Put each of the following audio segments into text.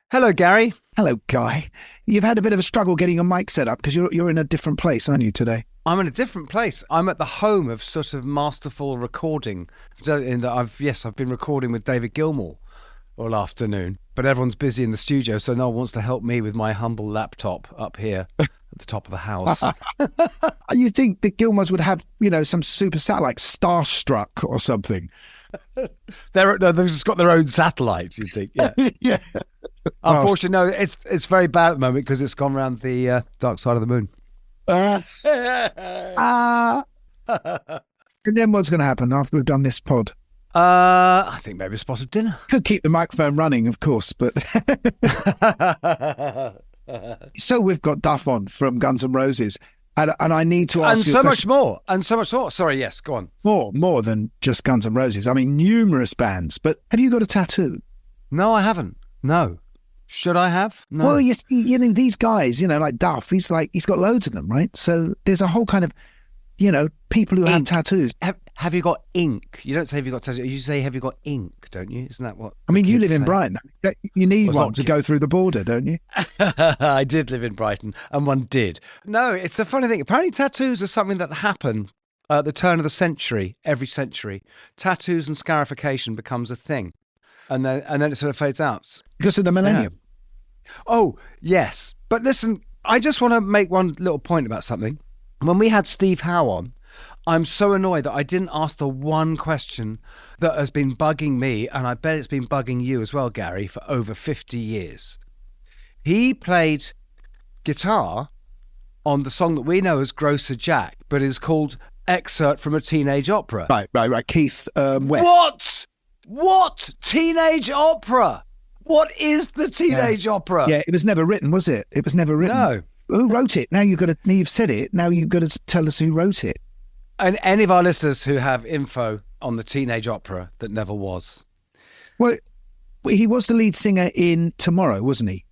Hello, Gary. Hello, Guy. You've had a bit of a struggle getting your mic set up because you're in a different place, aren't you, today? I'm in a different place. I'm at the home of sort of masterful recording. In that I've been recording with David Gilmour all afternoon, but everyone's busy in the studio, so no one wants to help me with my humble laptop up here at the top of the house. You think the Gilmours would have, some super satellite, Starstruck or something? They've just got their own satellites, you think? Yeah. Yeah. Unfortunately, no. It's very bad at the moment because it's gone around the dark side of the moon. And then what's going to happen after we've done this pod? I think maybe a spot of dinner. Could keep the microphone running, of course, but... So we've got Duff on from Guns N' Roses, and I need to ask you and so much more. Sorry, yes, go on. More than just Guns N' Roses. I mean, numerous bands. But have you got a tattoo? No, I haven't. No. Should I have? No. Well, you see, these guys, like Duff, he's got loads of them, right? So there's a whole kind of, people who have tattoos. Have you got ink? You don't say have you got tattoos. You say have you got ink, don't you? Isn't that what? I mean, you live in Brighton. You need one to go through the border, don't you? I did live in Brighton, and one did. No, it's a funny thing. Apparently, tattoos are something that happen at the turn of the century. Every century, tattoos and scarification becomes a thing, and then it sort of fades out because of the millennium. Yeah. Oh yes, but listen, I just want to make one little point about something. When we had Steve Howe on, I'm so annoyed that I didn't ask the one question that has been bugging me, and I bet it's been bugging you as well, Gary, for over 50 years. He played guitar on the song that we know as Grocer Jack, but is called Excerpt from a Teenage Opera. Right. Keith West. What? Teenage opera? What is the teenage opera? Yeah, it was never written, was it? It was never written. No. Who wrote it? Now you've said it. Now you've got to tell us who wrote it. And any of our listeners who have info on the teenage opera that never was. Well, he was the lead singer in Tomorrow, wasn't he?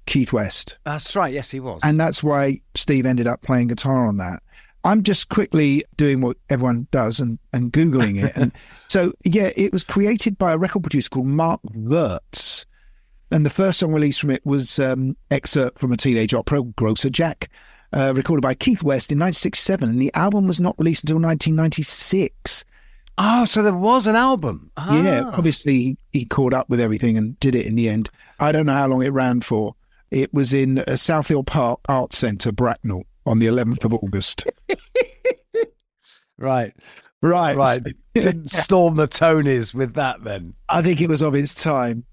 Keith West. That's right. Yes, he was. And that's why Steve ended up playing guitar on that. I'm just quickly doing what everyone does and Googling it. And so, yeah, it was created by a record producer called Mark Wirtz. And the first song released from it was Excerpt from a Teenage Opera, Grocer Jack, recorded by Keith West in 1967. And the album was not released until 1996. Oh, so there was an album. Ah. Yeah, obviously he caught up with everything and did it in the end. I don't know how long it ran for. It was in Southhill Park Arts Centre, Bracknell, on the 11th of August. Right. Didn't storm the Tonys with that then. I think it was of its time.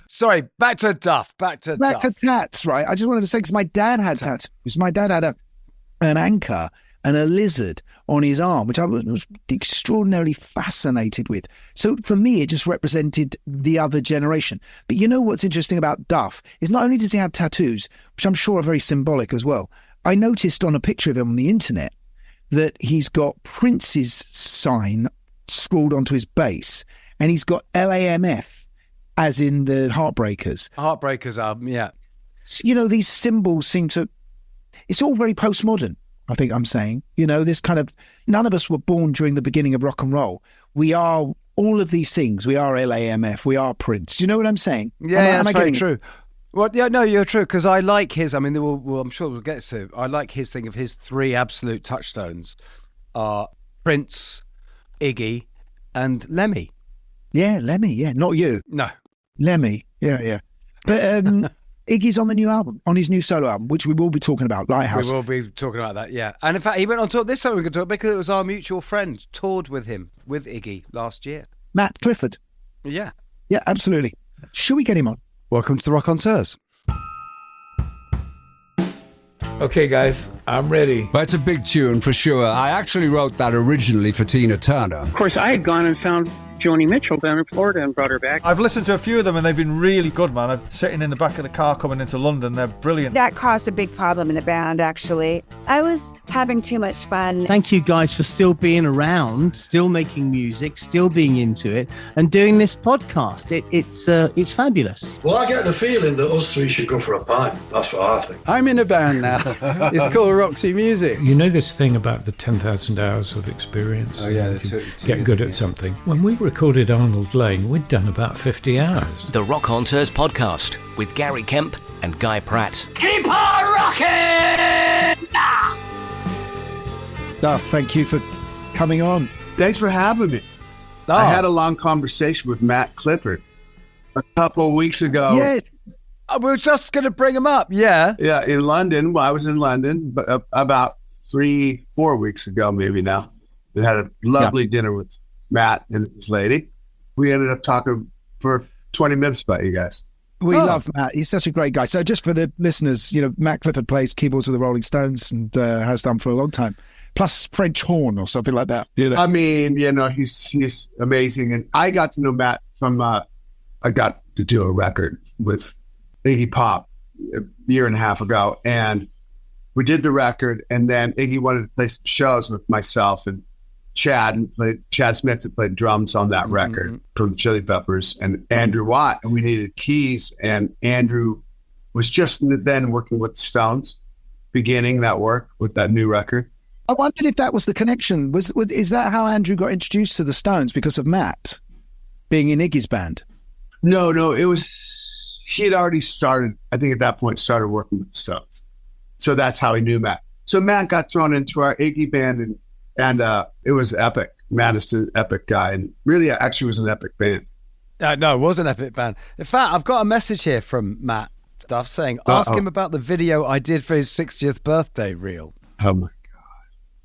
Sorry, back to Duff. Back to tats, right? I just wanted to say, because my dad had tattoos. My dad had an anchor and a lizard on his arm, which I was extraordinarily fascinated with. So for me, it just represented the other generation. But you know what's interesting about Duff is not only does he have tattoos, which I'm sure are very symbolic as well. I noticed on a picture of him on the internet that he's got Prince's sign scrawled onto his bass, and he's got LAMF, as in the Heartbreakers. Heartbreakers album, yeah. These symbols seem to... It's all very postmodern, I think I'm saying. This kind of... None of us were born during the beginning of rock and roll. We are all of these things. We are LAMF. We are Prince. Do you know what I'm saying? Yeah, that's very true. Well, yeah, no, you're true, because I like his... I mean, I'm sure we'll get to... I like his thing of his three absolute touchstones are Prince, Iggy, and Lemmy. Yeah, Lemmy, yeah. Not you. No. Lemmy, yeah. But Iggy's on the new album, on his new solo album, which we will be talking about, Lighthouse. We will be talking about that, yeah. And in fact, he went on tour. This time we could talk because it was our mutual friend toured with him, with Iggy, last year. Matt Clifford. Yeah. Yeah, absolutely. Should we get him on? Welcome to the Rockonteurs. Okay, guys, I'm ready. That's a big tune for sure. I actually wrote that originally for Tina Turner. Of course, I had gone and found Joni Mitchell down in Florida and brought her back. I've listened to a few of them and they've been really good, man. I'm sitting in the back of the car coming into London. They're brilliant. That caused a big problem in the band, actually. I was having too much fun. Thank you guys for still being around, still making music, still being into it, and doing this podcast. It's fabulous. Well, I get the feeling that us three should go for a pint. That's what I think. I'm in a band now. It's called Roxy Music. You know this thing about the 10,000 hours of experience? Oh, yeah. Get good at something. When we record recorded Arnold Lane, we'd done about 50 hours. The Rockonteurs podcast with Gary Kemp and Guy Pratt. Keep on rocking! Duff, thank you for coming on. Thanks for having me. Oh. I had a long conversation with Matt Clifford a couple of weeks ago. Yeah. We were just going to bring him up, yeah. Yeah, in London. Well, I was in London about 3-4 weeks ago, maybe now. We had a lovely dinner with Matt and his lady. We ended up talking for 20 minutes about you guys. We love Matt. He's such a great guy. So just for the listeners, Matt Clifford plays keyboards with the Rolling Stones and has done for a long time. Plus French horn or something like that. I mean, he's amazing. And I got to know Matt from, I got to do a record with Iggy Pop a year and a half ago. And we did the record. And then Iggy wanted to play some shows with myself and Chad Smith, who played drums on that record from the Chili Peppers, and Andrew Watt. And we needed keys. And Andrew was just then working with the Stones, beginning that work with that new record. I wondered if that was the connection. Is that how Andrew got introduced to the Stones, because of Matt being in Iggy's band? No, it was, he had already started, I think at that point, started working with the Stones. So that's how he knew Matt. So Matt got thrown into our Iggy band and it was epic. Matt is an epic guy, and really actually was an epic band. No, it was an epic band. In fact, I've got a message here from Matt Duff saying, ask him about the video I did for his 60th birthday reel. Oh my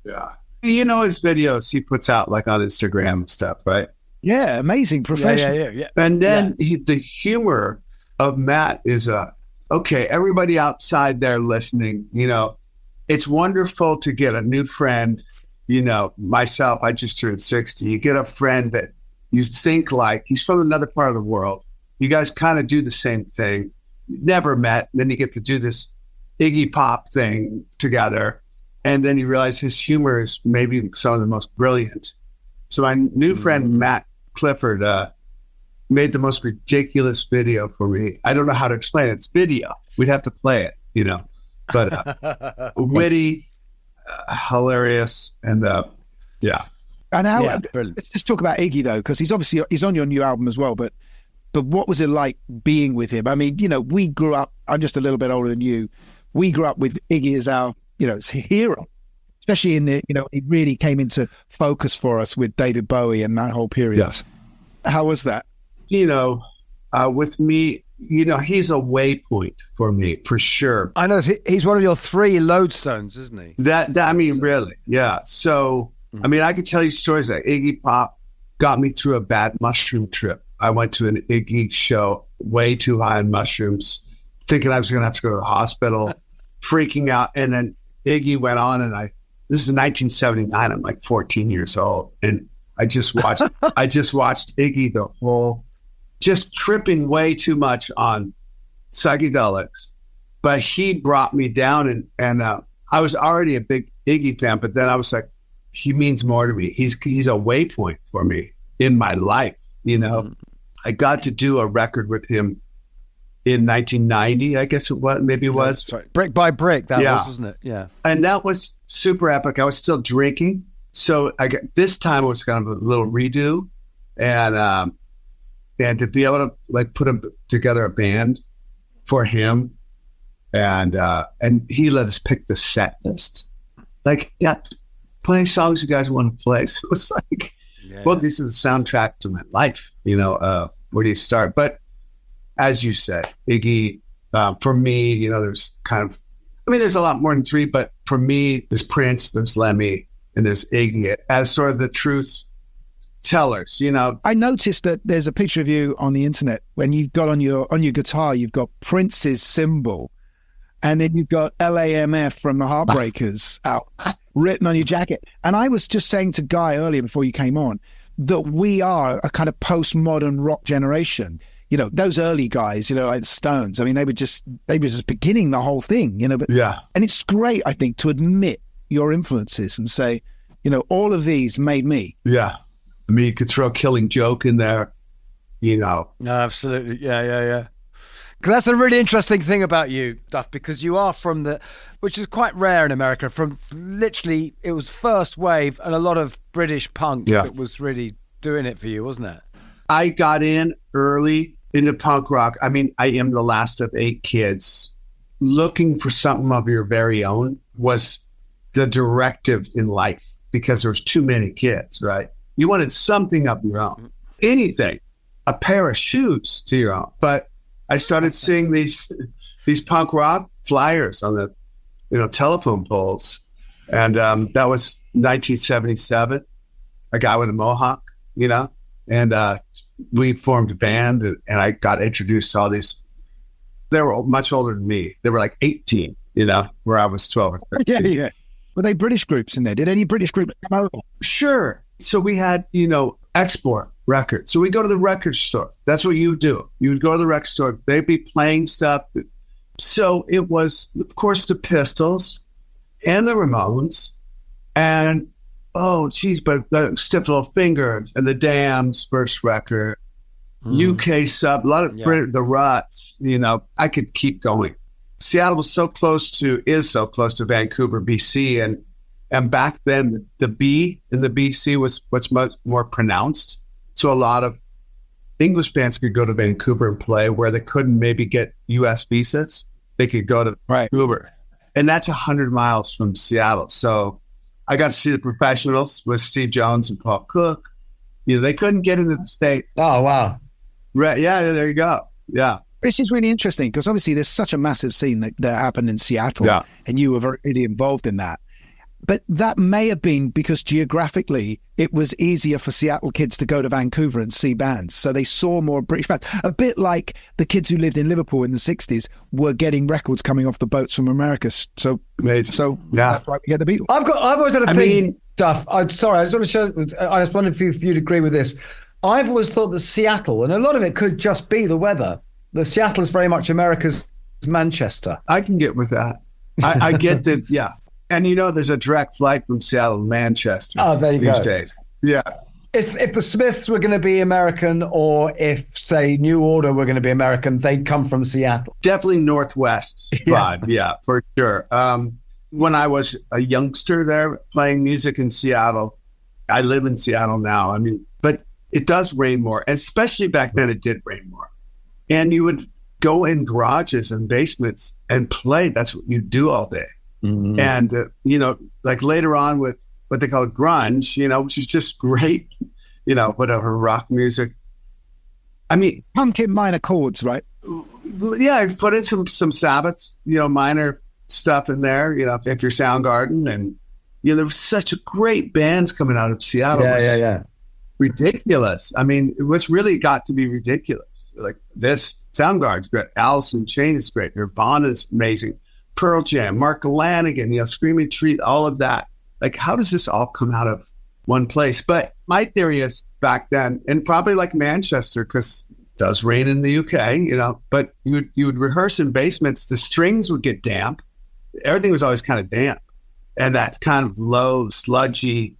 Yeah. His videos he puts out like on Instagram and stuff, right? Yeah, amazing, professional. Yeah. And then the humor of Matt is, okay, everybody outside there listening, it's wonderful to get a new friend. Myself, I just turned 60. You get a friend that you think like, he's from another part of the world. You guys kind of do the same thing. Never met. And then you get to do this Iggy Pop thing together. And then you realize his humor is maybe some of the most brilliant. So my new friend, Matt Clifford, made the most ridiculous video for me. I don't know how to explain it. It's video. We'd have to play it, but witty, hilarious, and yeah. And let's just talk about Iggy though, because he's on your new album as well. But what was it like being with him? I mean, we grew up. I'm just a little bit older than you. We grew up with Iggy as our it's a hero, especially in the, it really came into focus for us with David Bowie and that whole period. Yes. How was that? With me, he's a waypoint for me, for sure. I know, he's one of your 3 lodestones, isn't he? Really, yeah. So, I could tell you stories like Iggy Pop got me through a bad mushroom trip. I went to an Iggy show way too high on mushrooms, thinking I was going to have to go to the hospital, freaking out. And then Iggy went on, and this is 1979. I'm like 14 years old, and I just watched Iggy just tripping way too much on psychedelics. But he brought me down, and I was already a big Iggy fan, but then I was like, he means more to me. He's a waypoint for me in my life. I got to do a record with him in 1990, I guess it was. Maybe it was. That's right. Brick by Brick, that was, wasn't it? Yeah. And that was super epic. I was still drinking. So this time it was kind of a little redo. And to be able to put together a band for him. And he let us pick the set list. Playing songs you guys want to play. So it was like, this is the soundtrack to my life. Where do you start? But as you said, Iggy, for me, there's there's a lot more than 3, but for me, there's Prince, there's Lemmy, and there's Iggy as sort of the truth tellers, I noticed that there's a picture of you on the internet when you've got on your guitar, you've got Prince's symbol, and then you've got LAMF from the Heartbreakers out written on your jacket. And I was just saying to Guy earlier before you came on that we are a kind of postmodern rock generation. Those early guys, like the Stones, they were just beginning the whole thing, but yeah. And it's great, I think, to admit your influences and say, all of these made me. Yeah. You could throw Killing Joke in there, No, absolutely. Yeah. Because that's a really interesting thing about you, Duff, because you are from which is quite rare in America, from literally, it was first wave and a lot of British punk that was really doing it for you, wasn't it? I got in early into punk rock. I mean, I am the last of 8 kids. Looking for something of your very own was the directive in life because there was too many kids, right? You wanted something of your own. Anything. A pair of shoes to your own. But I started seeing these punk rock flyers on the telephone poles. And that was 1977. A guy with a mohawk, and we formed a band, and I got introduced to all these. They were much older than me. They were like 18, where I was 12 or 13. Yeah. Were they British groups in there? Did any British group come over? Sure. So we had, export records. So we go to the record store. That's what you do. You would go to the record store. They'd be playing stuff. So it was, of course, the Pistols and the Ramones and, but the Stiff Little Fingers and the Damn's first record, UK sub, a lot of the Ruts, I could keep going. Seattle is so close to Vancouver, BC. And back then, the B in the BC was much more pronounced. So a lot of English bands could go to Vancouver and play where they couldn't maybe get U.S. visas. They could go to Vancouver. And that's 100 miles from Seattle. So I got to see the Professionals with Steve Jones and Paul Cook. They couldn't get into the state. Oh, wow. Right. Yeah, there you go. Yeah. This is really interesting because obviously there's such a massive scene that happened in Seattle and you were really involved in that. But that may have been because geographically it was easier for Seattle kids to go to Vancouver and see bands. So they saw more British bands. A bit like the kids who lived in Liverpool in the 60s were getting records coming off the boats from America. So that's why we get the Beatles. I've always had a thing, Duff. I just want to show, I just wondered if you'd agree with this. I've always thought that Seattle, and a lot of it could just be the weather, that Seattle is very much America's Manchester. I can get with that. I get that, yeah. And there's a direct flight from Seattle to Manchester these days. Yeah. If the Smiths were going to be American or if, say, New Order were going to be American, they'd come from Seattle. Definitely Northwest vibe, yeah, for sure. When I was a youngster there playing music in Seattle, I live in Seattle now. But it does rain more, and especially back then it did rain more. And you would go in garages and basements and play. That's what you do all day. Mm-hmm. And, like later on with what they call grunge, which is just great, whatever, rock music. Punk in minor chords, right? Yeah, I put in some Sabbath, minor stuff in there, if you're Soundgarden. And, there was such great bands coming out of Seattle. Yeah. Ridiculous. It was really got to be ridiculous. Like this, Soundgarden's great. Alice in Chains is great. Nirvana's amazing. Pearl Jam, Mark Lanigan, Screaming Trees, all of that. Like, how does this all come out of one place? But my theory is back then, and probably like Manchester, because it does rain in the UK, but you would rehearse in basements. The strings would get damp. Everything was always kind of damp. And that kind of low, sludgy,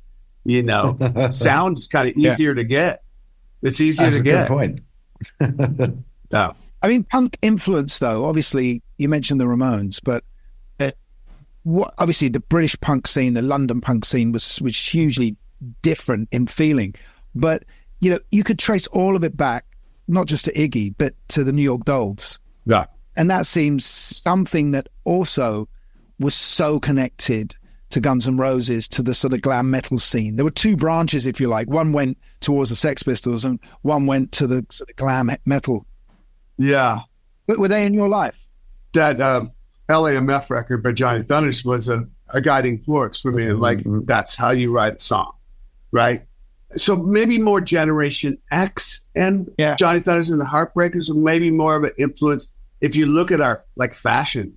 sound is kind of easier to get. It's easier to get. That's a good point. No. Punk influence, though, obviously, you mentioned the Ramones, but obviously the British punk scene, the London punk scene was hugely different in feeling. But, you could trace all of it back, not just to Iggy, but to the New York Dolls. Yeah. And that seems something that also was so connected to Guns N' Roses, to the sort of glam metal scene. There were two branches, if you like. One went towards the Sex Pistols and one went to the sort of glam metal. Yeah. Were they in your life? That LAMF record by Johnny Thunders was a guiding force for me. Like, that's how you write a song, right? So maybe more Generation X and Johnny Thunders and the Heartbreakers, or maybe more of an influence. If you look at our, fashion,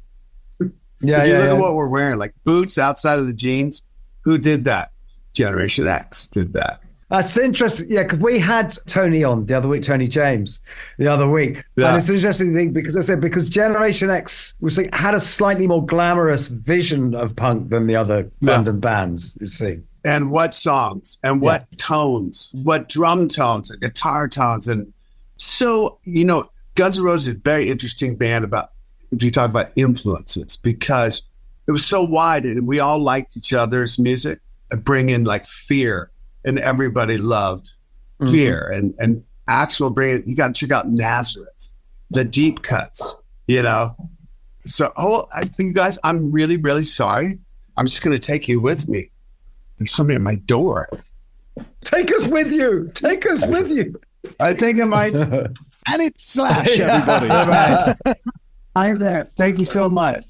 if you look at what we're wearing, like boots outside of the jeans, who did that? Generation X did that. That's interesting, because we had Tony on the other week, Tony James, the other week. Yeah. And it's an interesting thing because Generation X had a slightly more glamorous vision of punk than the other London bands, you see. And what songs, and what tones, what drum tones, and guitar tones. And so, Guns N' Roses is a very interesting band if you talk about influences, because it was so wide and we all liked each other's music and bring in like Fear. And everybody loved Fear. And actual brilliant. You got to check out Nazareth, the deep cuts, you know. So, I think, you guys, I'm really, really sorry. I'm just going to take you with me. There's somebody at my door. Take us with you. Take us with you. I think I might. And it's Slash, everybody. I'm there. Thank you so much.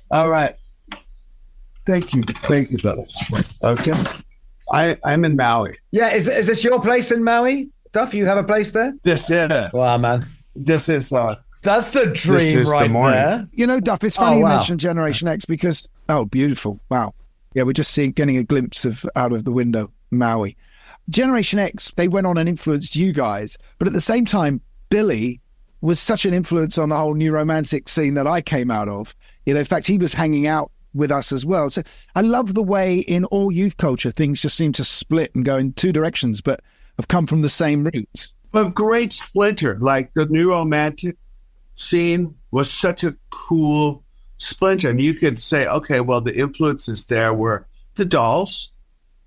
All right. Thank you. Thank you, brother. Okay. I'm in Maui. Yeah, is this your place in Maui? Duff, you have a place there? This is. Wow, man. This is. That's the dream right there. You know, Duff, it's funny you mentioned Generation X because, beautiful. Wow. Yeah, we're just getting a glimpse of out of the window, Maui. Generation X, they went on and influenced you guys. But at the same time, Billy was such an influence on the whole new romantic scene that I came out of. You know, in fact, he was hanging out with us as well. So I love the way in all youth culture, things just seem to split and go in two directions, but have come from the same roots. A great splinter, like the new romantic scene was such a cool splinter. And you could say, okay, well, the influences there were the Dolls.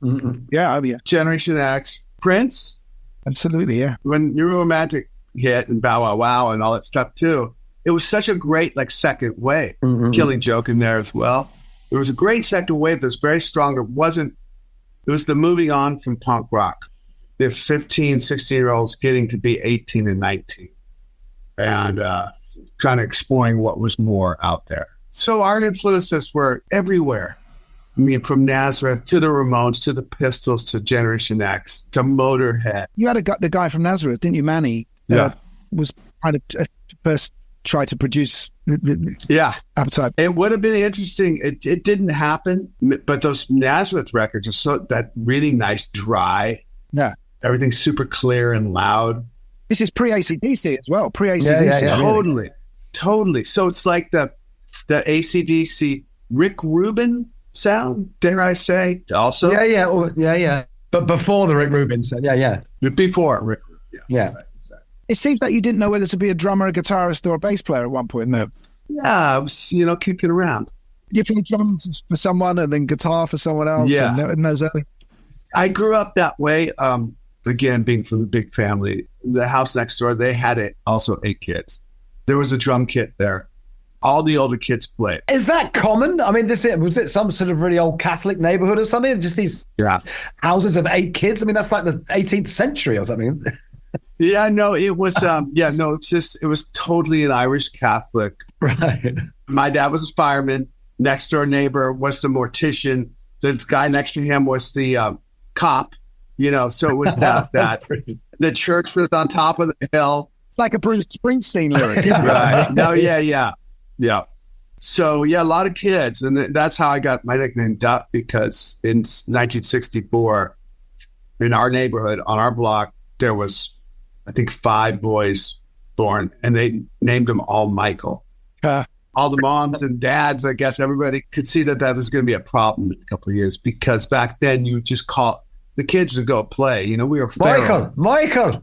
Mm-hmm. Yeah. Generation X, Prince. Absolutely, yeah. When new romantic hit and Bow Wow Wow and all that stuff too, it was such a great second wave. Mm-hmm. Killing Joke in there as well. It was a great second wave that's very strong. It was the moving on from punk rock. The 15, 16-year-olds getting to be 18 and 19 and kind of exploring what was more out there. So our influences were everywhere. I mean, from Nazareth to the Ramones, to the Pistols, to Generation X, to Motorhead. You had the guy from Nazareth, didn't you, Manny? Was kind of first try to produce Appetite. It would have been interesting. It didn't happen, but those Nazareth records are so that really nice, dry. Yeah. Everything's super clear and loud. This is pre-AC/DC as well. Pre-AC/DC. Yeah. Totally. So it's like the AC/DC Rick Rubin sound, dare I say, also. Yeah. But before the Rick Rubin sound, Before Rick Rubin, yeah. It seems like you didn't know whether to be a drummer, a guitarist, or a bass player at one point, though. Yeah, I was, kicking around. You played drums for someone and then guitar for someone else. Yeah. In those early. I grew up that way. Again, being from the big family, the house next door, they had also 8 kids. There was a drum kit there. All the older kids played. Is that common? I mean, was it some sort of really old Catholic neighborhood or something? Just these houses of 8 kids? I mean, that's like the 18th century or something. Yeah, no, it was, it was totally an Irish Catholic. Right. My dad was a fireman. Next door neighbor was the mortician. The guy next to him was the cop, so it was that. The church was on top of the hill. It's like a Bruce Springsteen lyric, isn't it? Right. No, yeah. So, a lot of kids. And that's how I got my nickname Duff, because in 1964, in our neighborhood, on our block, there was, I think, 5 boys born, and they named them all Michael. All the moms and dads, I guess, everybody could see that was going to be a problem in a couple of years, because back then you just call the kids to go play. We were feral. Michael.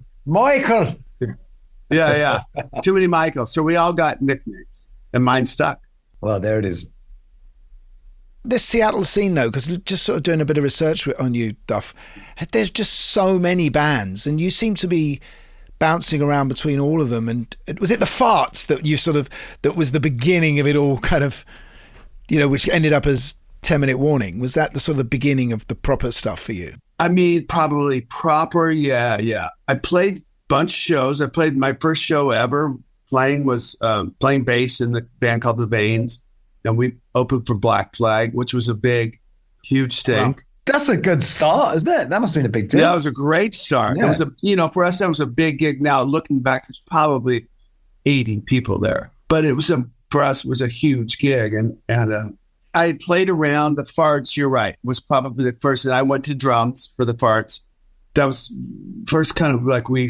Yeah. Too many Michaels. So we all got nicknames, and mine stuck. Well, there it is. This Seattle scene, though, because just sort of doing a bit of research on you, Duff, there's just so many bands, and you seem to be bouncing around between all of them. And was it the Farts that was the beginning of it all, kind of, which ended up as 10-Minute Warning? Was that the sort of the beginning of the proper stuff for you? I mean, probably proper, yeah. I played a bunch of shows. I played my first show ever playing bass in the band called The Veins. And we opened for Black Flag, which was a big, huge thing. Wow. That's a good start, isn't it? That must have been a big deal. Yeah, it was a great start. Yeah. It was for us, that was a big gig. Now, looking back, there's probably 80 people there. But for us, it was a huge gig. And I had played around. The Farts, you're right, was probably the first. And I went to drums for the Farts. That was first kind of like we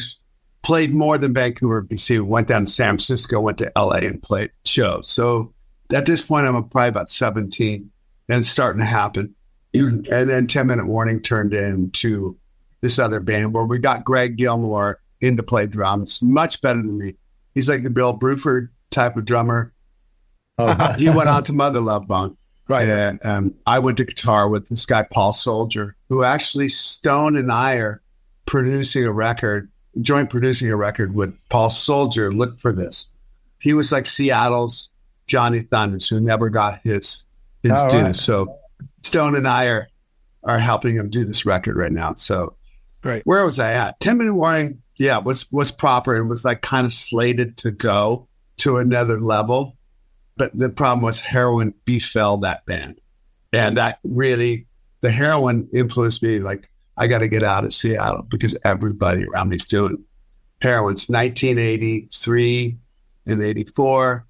played more than Vancouver, BC. We went down to San Francisco, went to LA and played shows. So at this point, I'm probably about 17, and it's starting to happen. And then 10-Minute Warning turned into this other band where we got Greg Gilmore in to play drums, much better than me. He's like the Bill Bruford type of drummer. He went on to Mother Love Bone. Right. And I went to guitar with this guy, Paul Soldier, who actually Stone and I are producing a record joint producing a record with Paul Soldier. Look for this. He was like Seattle's Johnny Thunders, who never got his due. Right. So Stone and I are helping him do this record right now. So great. Where was I at? 10 Minute Warning, yeah, was proper. It was like kind of slated to go to another level. But the problem was heroin befell that band. And that really, the heroin influenced me. Like, I got to get out of Seattle because everybody around me's doing heroin. It's 1983 and 84.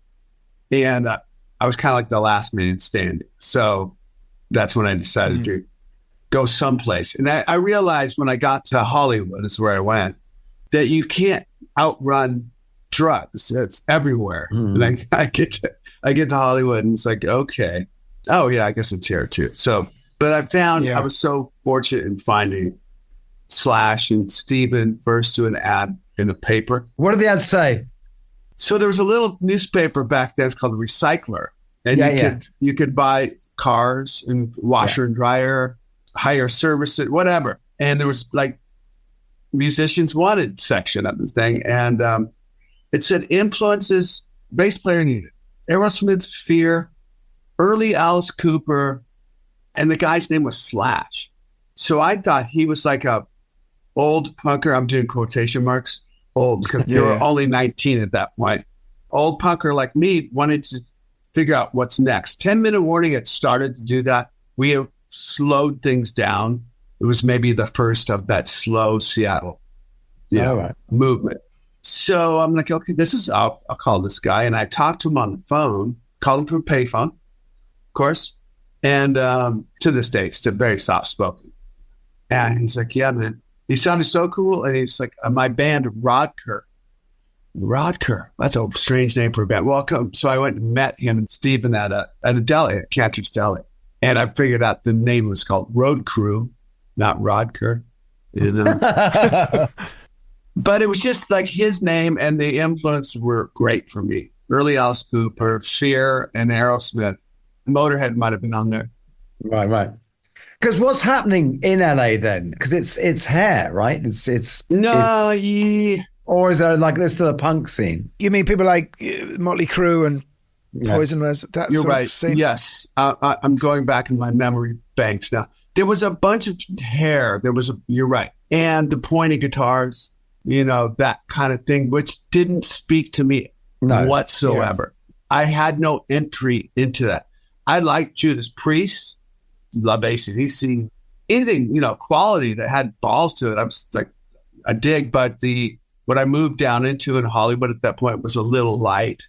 And I was kind of like the last man standing. So that's when I decided to go someplace. And I realized when I got to Hollywood, is where I went, that you can't outrun drugs. It's everywhere. And I get to Hollywood and it's like, okay, oh yeah, I guess it's here too. So, but I found I was so fortunate in finding Slash and Steven first do an ad in a paper. What did the ad say? So there was a little newspaper back then. It's called Recycler, and you could buy cars and washer and dryer, hire services, whatever. And there was like musicians wanted section of the thing, and it said influences bass player needed. Aerosmith, Fear, early Alice Cooper, and the guy's name was Slash. So I thought he was like a old punker. I'm doing quotation marks. Old, because they were only 19 at that point. Old punker like me wanted to figure out what's next. 10 Minute Warning had started to do that. We have slowed things down. It was maybe the first of that slow Seattle movement. So I'm like, okay, I'll call this guy. And I talked to him on the phone, called him from a payphone, of course. And to this day, still very soft-spoken. And he's like, yeah, man. He sounded so cool. And he's like, my band, Rodker. Rodker. That's a strange name for a band. Welcome. So I went and met him and Steven at a deli, at Cantor's Deli. And I figured out the name was called Road Crew, not Rodker. You know? But it was just like his name, and the influence were great for me. Early Alice Cooper, Fear, and Aerosmith. Motorhead might have been on there. Right. Because what's happening in LA then? Because it's hair, right? It's or is there like there's still a punk scene? You mean people like Motley Crue and Poison Rose? That You're sort right. of scene? Yes, I'm going back in my memory banks now. There was a bunch of hair. You're right, and the pointy guitars. You know, that kind of thing, which didn't speak to me whatsoever. Yeah. I had no entry into that. I liked Judas Priest, love AC/DC, anything, quality that had balls to it. I was like, I dig, but what I moved down into in Hollywood at that point was a little light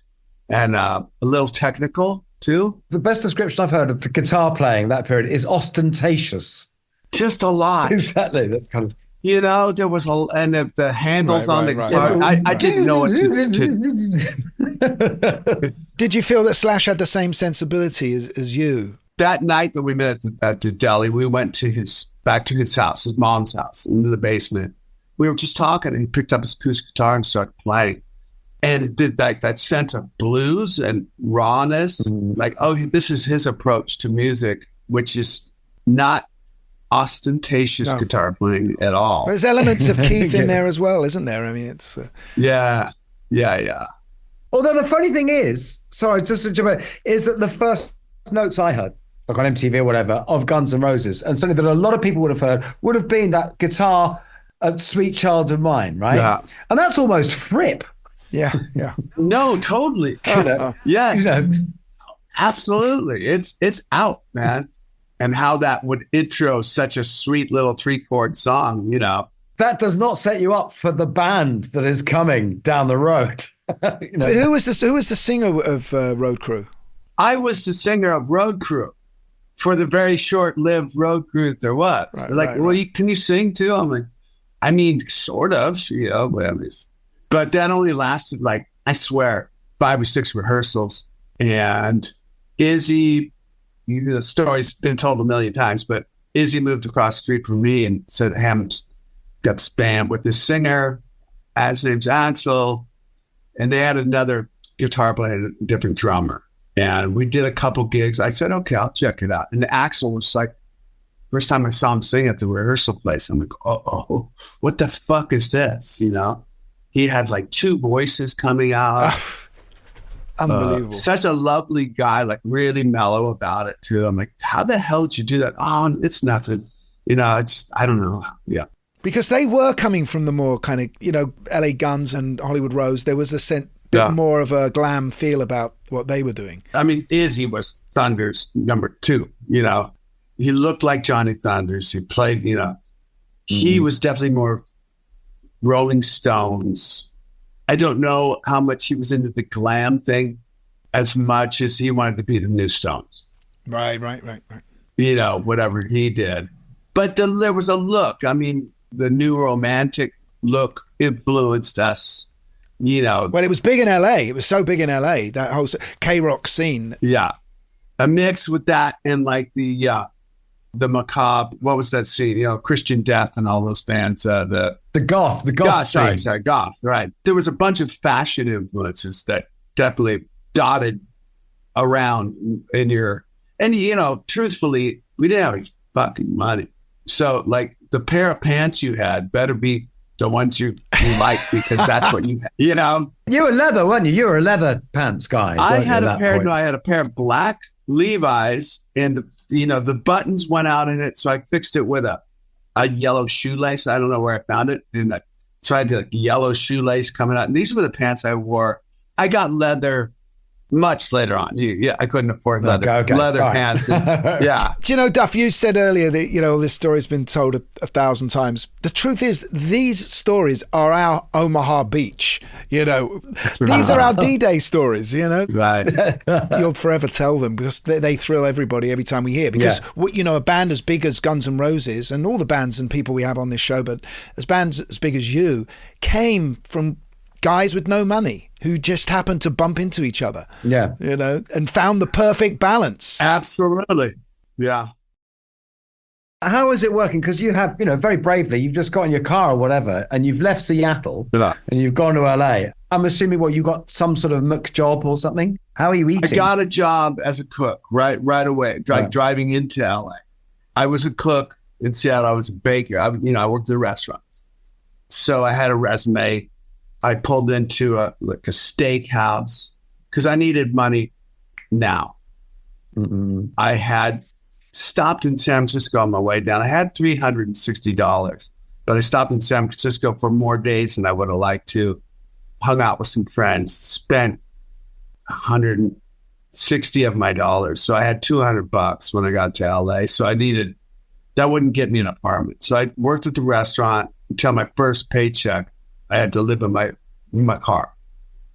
and a little technical too. The best description I've heard of the guitar playing that period is ostentatious. Just a lot. Exactly. That kind of. There was and the handles on the guitar. I didn't know what to. Did you feel that Slash had the same sensibility as you? That night that we met at the deli, we went back to his house, his mom's house, into the basement. We were just talking, and he picked up his acoustic guitar and started playing. And it did that sense of blues and rawness. Like, this is his approach to music, which is not ostentatious guitar playing at all. There's elements of Keith in there as well, isn't there? I mean, it's yeah. Although the funny thing is, sorry, just to jump in, is that the first notes I heard, like on MTV or whatever, of Guns N' Roses, and something that a lot of people would have heard, would have been that guitar, "Sweet Child of Mine," right? Yeah. And that's almost Fripp. Yeah. No, totally. Yes, absolutely. It's out, man. And how that would intro such a sweet little 3-chord song, That does not set you up for the band that is coming down the road. But who was the singer of Road Crew? I was the singer of Road Crew for the very short-lived Road Crew that there was. Can you sing too? I'm like, I mean, sort of, whatever. But that only lasted I swear, 5 or 6 rehearsals. And Izzy, the story's been told a million times, but Izzy moved across the street from me and said, Ham's got spammed with this singer. His name's Ansel. And they had another guitar player, a different drummer. And we did a couple gigs. I said, okay, I'll check it out. And Axel was like, First time I saw him sing at the rehearsal place, I'm like, oh, what the fuck is this? You know, he had like two voices coming out. Unbelievable. Such a lovely guy, like really mellow about it too. I'm like, how the hell did you do that? Oh, it's nothing. You know, I don't know. Yeah. Because they were coming from the more kind of, you know, LA Guns and Hollywood Rose. There was a bit more of a glam feel about what they were doing. I mean, Izzy was Thunder's number 2, you know. He looked like Johnny Thunders. He played, you know, he was definitely more Rolling Stones. I don't know how much he was into the glam thing as much as he wanted to be the new Stones. Right. You know, whatever he did. But there was a look. I mean, the new romantic look influenced us, you know. Well, it was big in LA. It was so big in LA, that whole K-rock scene. Yeah. A mix with that and like the macabre, what was that scene? You know, Christian Death and all those bands. The goth scene. Sorry, goth, right. There was a bunch of fashion influences that definitely dotted around in and you know, truthfully, we didn't have any fucking money. So like the pair of pants you had better be the ones you like because that's what you had, you know. You were leather, weren't you? You were a leather pants guy. I had a pair of black Levi's and the buttons went out in it. So I fixed it with a yellow shoelace. I don't know where I found it. And I tried to yellow shoelace coming out. And these were the pants I wore. I got leather much later on. I couldn't afford leather pants. Yeah. Do you know, Duff, you said earlier that, you know, this story's been told a 1,000 times. The truth is, these stories are our Omaha Beach, you know. These are our D-Day stories, you know. Right. You'll forever tell them because they thrill everybody every time we hear. Because, you know, a band as big as Guns N' Roses and all the bands and people we have on this show, but as bands as big as you, came from guys with no money who just happened to bump into each other, you know, and found the perfect balance. Absolutely. Yeah. How is it working? Because you have, you know, very bravely, you've just got in your car or whatever, and you've left Seattle and you've gone to LA. I'm assuming you got some sort of Mc job or something? How are you eating? I got a job as a cook right away, driving into LA. I was a cook in Seattle. I was a baker. I worked in restaurants. So I had a resume. I pulled into a steakhouse because I needed money now. Mm-hmm. I had stopped in San Francisco on my way down. I had $360, but I stopped in San Francisco for more days than I would have liked to. Hung out with some friends, spent $160 of my dollars. So I had $200 when I got to LA. So that wouldn't get me an apartment. So I worked at the restaurant until my first paycheck. I had to live in my car.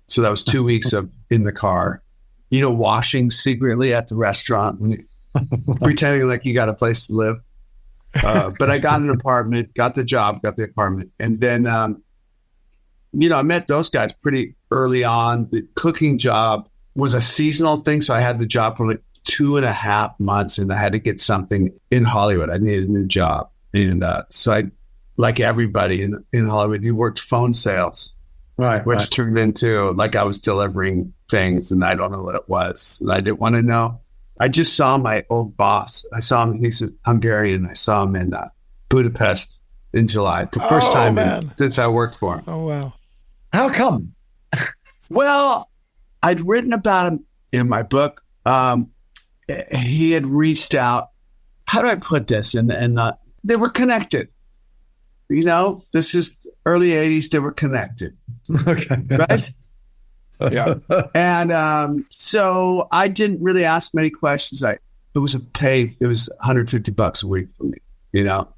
So that was 2 weeks of in the car, you know, washing secretly at the restaurant, pretending like you got a place to live. But I got an apartment, got the job, got the apartment. And then, you know, I met those guys pretty early on. The cooking job was a seasonal thing. So I had the job for like 2.5 months and I had to get something in Hollywood. I needed a new job. And so I, like everybody in Hollywood, you worked phone sales, which turned into like I was delivering things and I don't know what it was. And I didn't want to know. I just saw my old boss. I saw him. He's Hungarian. I saw him in Budapest in July. The first time since I worked for him. Oh, wow. How come? Well, I'd written about him in my book. He had reached out. How do I put this? And they were connected. You know, this is early 80s. They were connected. Okay. Right? Yeah. And so I didn't really ask many questions. It was $150 a week for me, you know.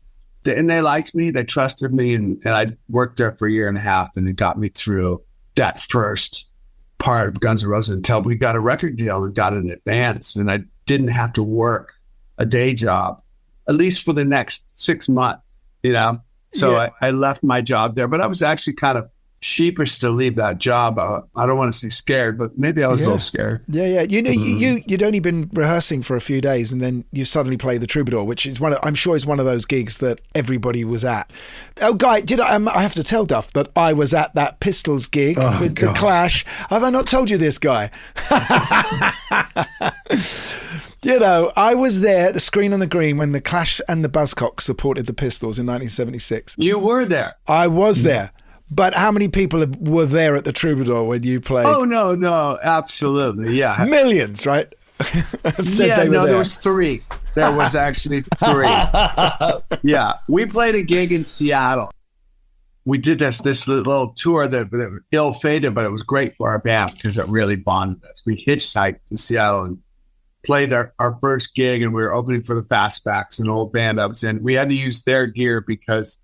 And they liked me. They trusted me. And I worked there for 1.5 years. And it got me through that first part of Guns N' Roses until we got a record deal and got an advance. And I didn't have to work a day job, at least for the next 6 months, you know. So I left my job there, but I was actually kind of sheepish to leave that job. I don't want to say scared, but maybe I was a little scared. Yeah. You know, you'd only been rehearsing for a few days and then you suddenly play the Troubadour, which is I'm sure is one of those gigs that everybody was at. Oh, Guy, I have to tell Duff that I was at that Pistols gig with The Clash. Have I not told you this, Guy? You know, I was there at the Screen on the Green when the Clash and the Buzzcocks supported the Pistols in 1976. You were there. I was there. But how many people were there at the Troubadour when you played? Oh, no, absolutely, yeah. Millions, right? There was 3. There was actually 3. Yeah, we played a gig in Seattle. We did this little tour that ill-fated, but it was great for our band because it really bonded us. We hitchhiked to Seattle and played our first gig, and we were opening for the Fastbacks, an old band I was in. We had to use their gear because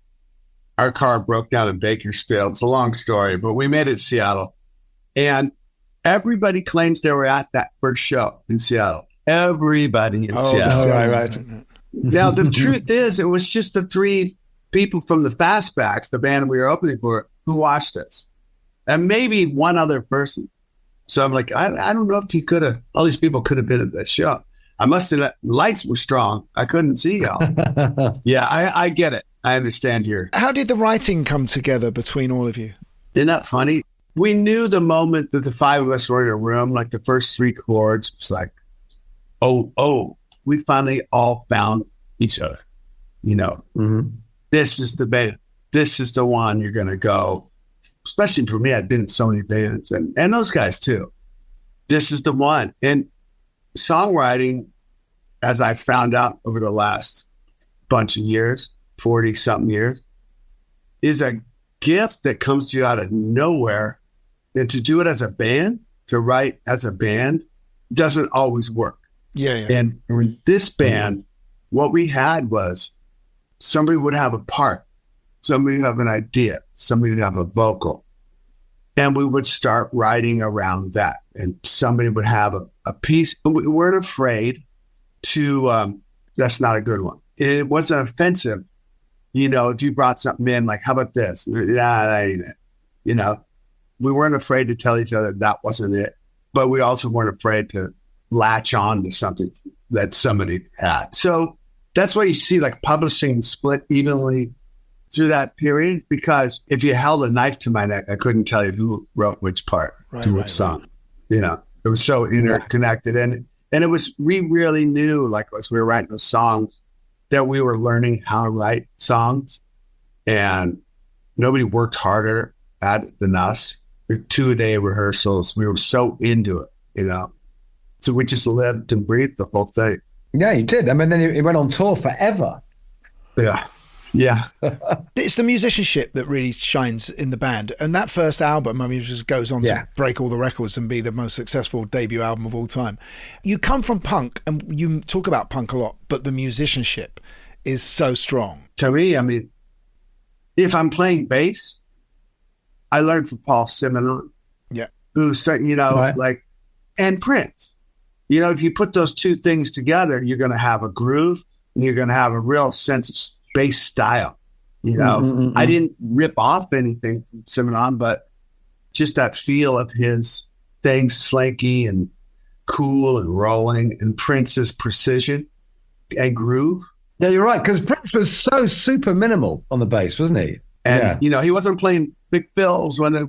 our car broke down in Bakersfield. It's a long story, but we made it to Seattle. And everybody claims they were at that first show in Seattle. Everybody in Seattle. Right. Now, the truth is, it was just the 3 people from the Fastbacks, the band we were opening for, who watched us. And maybe one other person. So I'm like, I don't know if you could have, all these people could have been at that show. I must have, lights were strong. I couldn't see y'all. Yeah, I get it. I understand here. How did the writing come together between all of you? Isn't that funny? We knew the moment that the 5 of us were in a room, like the first 3 chords, was like, oh, we finally all found each other. You know, This is the band. This is the one you're going to go. Especially for me, I'd been in so many bands and those guys too. This is the one. And songwriting, as I found out over the last bunch of years, 40-something years, is a gift that comes to you out of nowhere. And to do it as a band, to write as a band, doesn't always work. Yeah. And in this band, what we had was somebody would have a part. Somebody would have an idea. Somebody would have a vocal. And we would start writing around that. And somebody would have a piece. We weren't afraid to, that's not a good one. It wasn't offensive. You know, if you brought something in, like, how about this? Yeah, that ain't it. You know, we weren't afraid to tell each other that wasn't it. But we also weren't afraid to latch on to something that somebody had. So that's why you see, like, publishing split evenly through that period, because if you held a knife to my neck, I couldn't tell you who wrote which part to which song. You know, it was so interconnected. And it was, we really knew, like, as we were writing those songs, that we were learning how to write songs, and nobody worked harder at it than us. 2-a-day rehearsals. We were so into it, you know. So we just lived and breathed the whole thing. Yeah, you did. I mean, then it went on tour forever. Yeah. It's the musicianship that really shines in the band. And that first album, I mean, it just goes on to break all the records and be the most successful debut album of all time. You come from punk, and you talk about punk a lot, but the musicianship is so strong. To me, I mean, if I'm playing bass, I learned from Paul Simonon. Yeah. Who's, you know, like, and Prince. You know, if you put those 2 things together, you're going to have a groove, and you're going to have a real sense of bass style. You know, I didn't rip off anything from Simonon, but just that feel of his thing, slanky and cool and rolling, and Prince's precision and groove. Yeah, you're right, because Prince was so super minimal on the bass, wasn't he? And, you know, he wasn't playing big fills when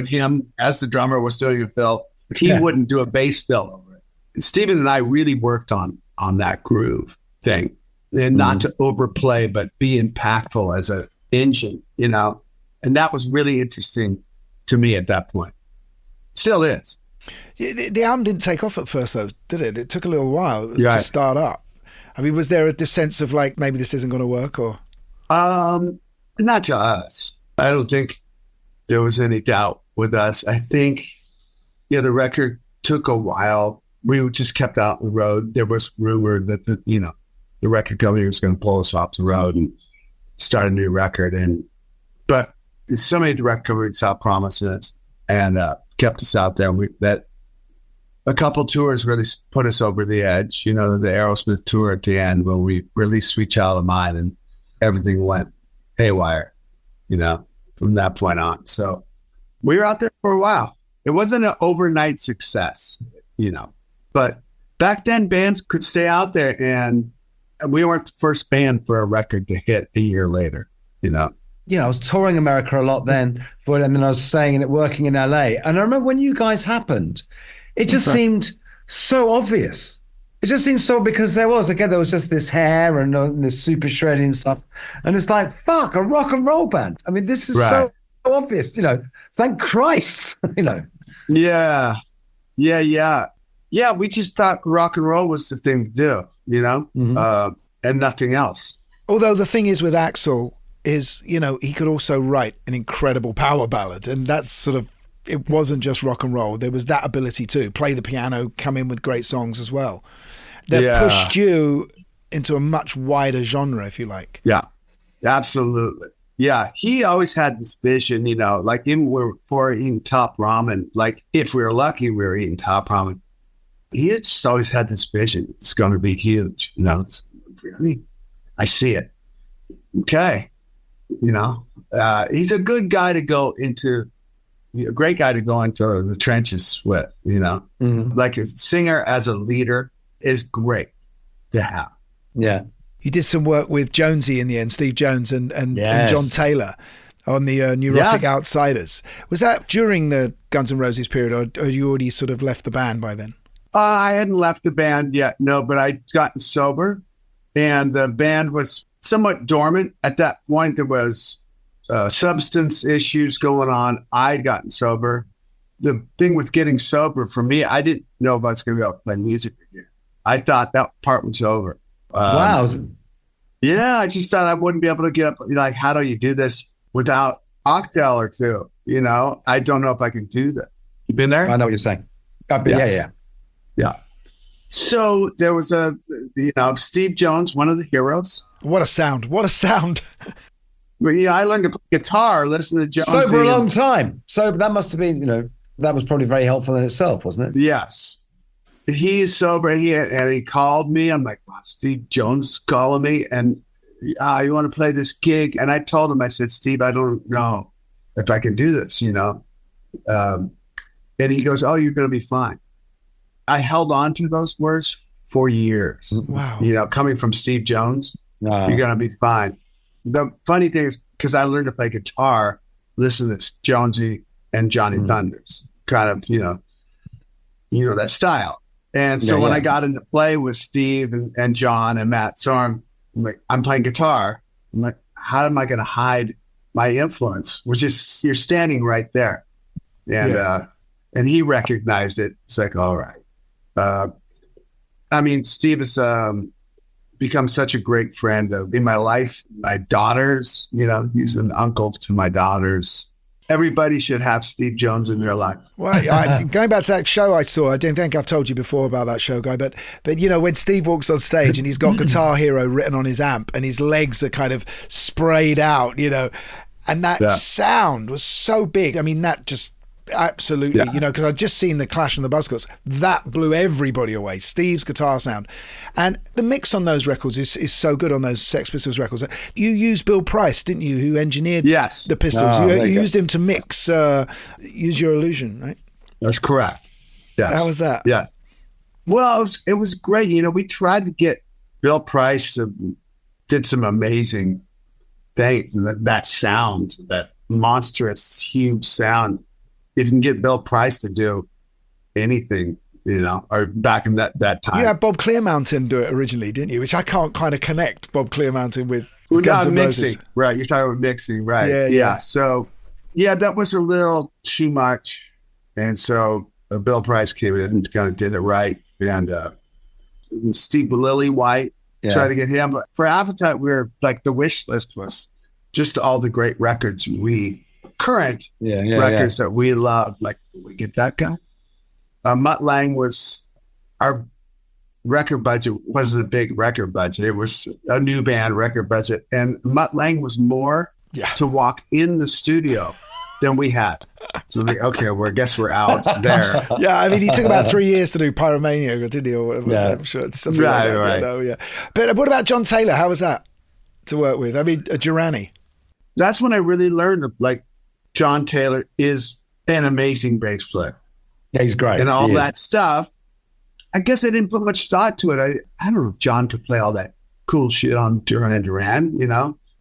him as the drummer was doing a fill. He wouldn't do a bass fill over it. And Stephen and I really worked on that groove thing, and not to overplay, but be impactful as an engine, you know. And that was really interesting to me at that point. Still is. The album didn't take off at first, though, did it? It took a little while to start up. I mean, was there a sense of, like, maybe this isn't going to work, or? Not to us. I don't think there was any doubt with us. I think, the record took a while. We just kept out on the road. There was rumor that the record company was going to pull us off the road and start a new record. But somebody at the record company saw promise in us and kept us out there. And that a couple tours really put us over the edge. You know, the Aerosmith tour at the end when we released Sweet Child of Mine, and everything went haywire, you know, from that point on. So we were out there for a while. It wasn't an overnight success, you know, but back then bands could stay out there, and we weren't the first band for a record to hit a year later, you know. You know, I was touring America a lot then, and then I was staying and working in LA. And I remember when you guys happened, it just seemed so obvious. It just seems so, because there was just this hair and this super shredding stuff. And it's like, fuck, a rock and roll band. I mean, this is so obvious, thank Christ, Yeah. Yeah, we just thought rock and roll was the thing to do, and nothing else. Although the thing is with Axl is, he could also write an incredible power ballad, and that's sort of, it wasn't just rock and roll. There was that ability too. Play the piano, come in with great songs as well. That pushed you into a much wider genre, if you like. Yeah, absolutely. Yeah, he always had this vision, like even before eating top ramen, like if we were lucky, we were eating top ramen. He had just always had this vision. It's going to be huge. It's really, I see it. Okay. He's a good guy to go into, a great guy to go into the trenches with, like a singer as a leader is great to have. Yeah. You did some work with Jonesy in the end, Steve Jones and John Taylor on the Neurotic Outsiders. Was that during the Guns N' Roses period, or had you already sort of left the band by then? I hadn't left the band yet, no, but I'd gotten sober, and the band was somewhat dormant. At that point, there was substance issues going on. I'd gotten sober. The thing with getting sober for me, I didn't know if I was going to be able to play music again. I thought that part was over. Wow. Yeah, I just thought I wouldn't be able to get up. Like, how do you do this without octal or two? I don't know if I can do that. You been there? I know what you're saying. Yeah. So there was Steve Jones, one of the heroes. What a sound. Well, I learned to play guitar, listen to Jones. Sober a long time. So that must have been, that was probably very helpful in itself, wasn't it? Yes. He's sober, and he called me. I'm like, wow, Steve Jones is calling me, and you want to play this gig? And I told him, I said, Steve, I don't know if I can do this, and he goes, oh, you're going to be fine. I held on to those words for years. Wow. Coming from Steve Jones, you're going to be fine. The funny thing is, because I learned to play guitar, listen to Jonesy and Johnny Thunders, kind of, that style. And so when I got into play with Steve and John and Matt Sorum, I'm playing guitar. I'm like, how am I going to hide my influence? Which is, you're standing right there. And he recognized it. It's like, all right. Steve has become such a great friend in my life. My daughters, he's an uncle to my daughters. Everybody should have Steve Jones in their life. Well, going back to that show I saw, I don't think I've told you before about that show, Guy, but when Steve walks on stage and he's got Guitar Hero written on his amp and his legs are kind of sprayed out, and that sound was so big. I mean, that just absolutely, because I'd just seen the Clash and the Buzzcocks. That blew everybody away. Steve's guitar sound. And the mix on those records is so good, on those Sex Pistols records. You used Bill Price, didn't you, who engineered the Pistols? You used him to mix Use Your Illusion, right? That's correct. Yes. How was that? Yeah. Well, it was great. We tried to get Bill Price did some amazing things. That sound, that monstrous, huge sound. If you can get Bill Price to do anything, or back in that time. You had Bob Clearmountain do it originally, didn't you? Which I can't kind of connect Bob Clearmountain with Guns N' Roses. Mixing, right? You're talking about mixing, right? Yeah. So, that was a little too much. And so Bill Price came in and kind of did it right. And Steve Lillywhite tried to get him. But for Appetite, we were like, the wish list was just all the great records current records that we love. Like, we get that guy. Mutt Lange was, our record budget wasn't a big record budget. It was a new band record budget. And Mutt Lange was more to walk in the studio than we had. So we're like, okay, I guess we're out there. Yeah, I mean, he took about 3 years to do Pyromania, didn't he? Or whatever. I'm sure it's something like that. Right. But what about John Taylor? How was that to work with? I mean, Durrani. That's when I really learned, John Taylor is an amazing bass player. Yeah, he's great. And all that stuff. I guess I didn't put much thought to it. I don't know if John could play all that cool shit on Duran Duran,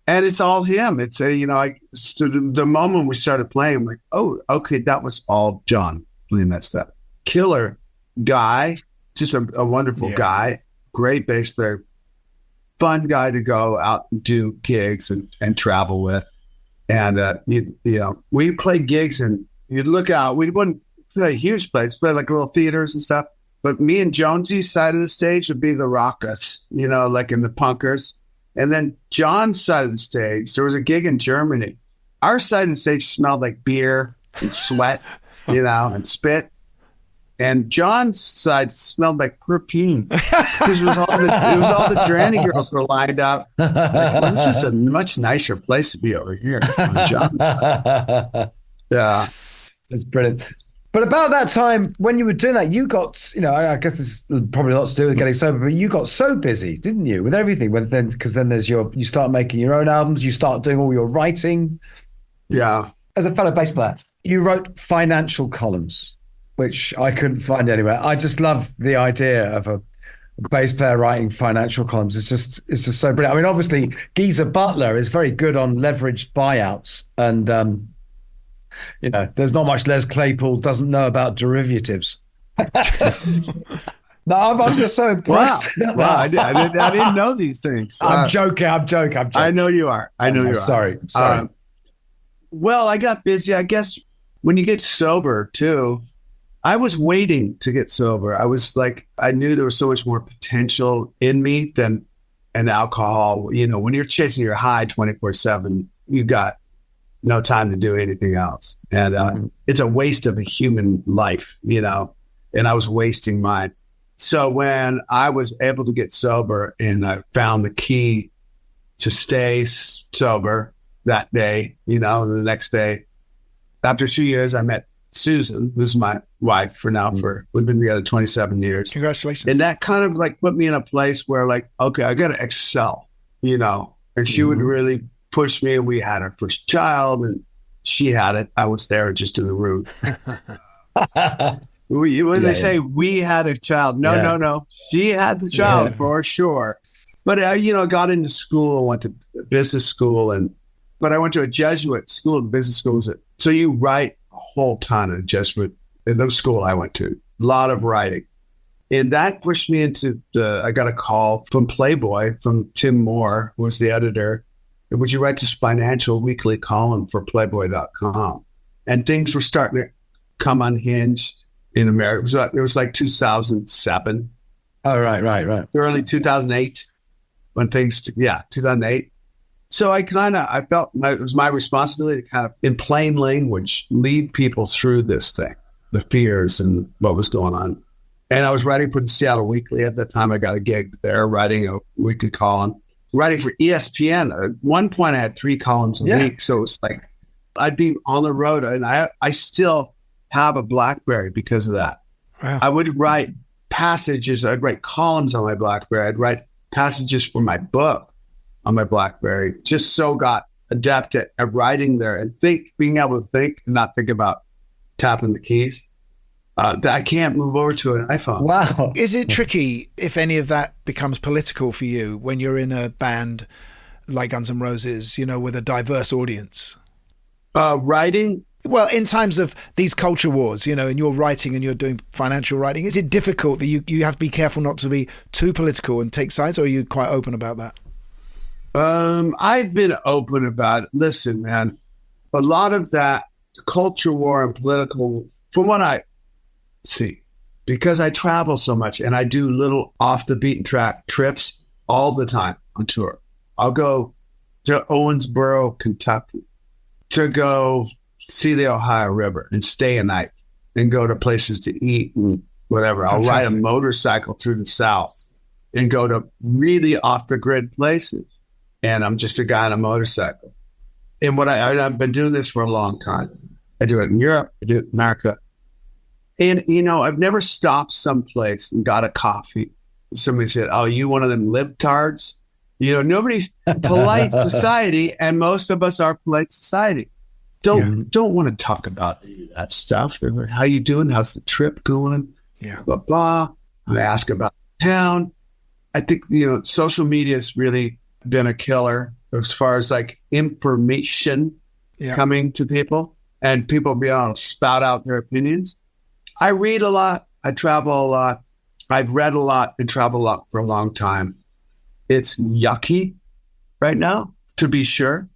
And it's all him. It's the moment we started playing, I'm like, oh, okay, that was all John playing that stuff. Killer guy, just a wonderful guy, great bass player, fun guy to go out and do gigs and travel with. And, you know, we played gigs and you'd look out, we wouldn't play huge places, play like little theaters and stuff. But me and Jonesy's side of the stage would be the Rockers, you know, like in the Punkers. And then John's side of the stage, there was a gig in Germany. Our side of the stage smelled like beer and sweat, you know, and spit. And John's side smelled like perfume because it was all the Granny girls were lined up. Like, well, this is a much nicer place to be over here. John. Yeah, it's brilliant. But about that time when you were doing that, you got, you know, I guess this is probably a lot to do with getting sober, but you got so busy, didn't you, with everything? Because then there's you start making your own albums, you start doing all your writing. Yeah. As a fellow bass player, you wrote financial columns, which I couldn't find anywhere. I just love the idea of a bass player writing financial columns. It's just so brilliant. I mean, obviously, Geezer Butler is very good on leveraged buyouts, and you know, there's not much Les Claypool doesn't know about derivatives. No, I'm just so impressed. Wow. I didn't know these things. I'm joking. I know you are. Sorry. Well, I got busy. I guess when you get sober too, I was waiting to get sober. I was like, I knew there was so much more potential in me than an alcohol. You know, when you're chasing your high 24/7, you got no time to do anything else. And it's a waste of a human life, you know, and I was wasting mine. So when I was able to get sober and I found the key to stay sober that day, you know, and the next day, after 2 years, I met Susan, who's my wife for now, we've been together 27 years. Congratulations. And that kind of like put me in a place where like, okay, I got to excel, you know, and she would really push me. And we had our first child and she had it. I was there just in the room. When they say we had a child, no, she had the child for sure. But I, you know, got into school, went to business school, but I went to a Jesuit school, business schools. So you write a whole ton of Jesuit in the school I went to, a lot of writing. And that pushed me into I got a call from Playboy, from Tim Moore, who was the editor. Would you write this financial weekly column for Playboy.com? And things were starting to come unhinged in America. It was like 2007. Oh, right. Early 2008 when 2008. So I felt it was my responsibility to kind of, in plain language, lead people through this thing, the fears and what was going on. And I was writing for the Seattle Weekly at that time. I got a gig there, writing a weekly column, writing for ESPN. At one point, I had 3 columns a week. So it was like, I'd be on the road, and I still have a BlackBerry because of that. Wow. I would write passages. I'd write columns on my BlackBerry. I'd write passages for my book on my BlackBerry. Just so got adept at writing there and being able to think and not think about tapping the keys. That I can't move over to an iPhone. Wow. Is it tricky if any of that becomes political for you when you're in a band like Guns N' Roses, you know, with a diverse audience? Writing? Well, in times of these culture wars, you know, and you're writing and you're doing financial writing, is it difficult that you have to be careful not to be too political and take sides, or are you quite open about that? I've been open about it. Listen, man, a lot of that culture war and political, from what I see, because I travel so much and I do little off the beaten track trips all the time on tour. I'll go to Owensboro, Kentucky, to go see the Ohio River and stay a night and go to places to eat and whatever. I'll ride a motorcycle through the South and go to really off the grid places. And I'm just a guy on a motorcycle. And I've been doing this for a long time. I do it in Europe. I do it in America. And, you know, I've never stopped someplace and got a coffee. Somebody said, "Oh, you one of them libtards?" You know, nobody's polite society, and most of us are polite society. Don't want to talk about that stuff. How you doing? How's the trip going? Yeah. Blah, blah. I ask about town. I think, you know, social media has really been a killer as far as like information coming to people and people being able to spout out their opinions. I read a lot. I travel a lot. I've read a lot and traveled a lot for a long time. It's yucky right now, to be sure,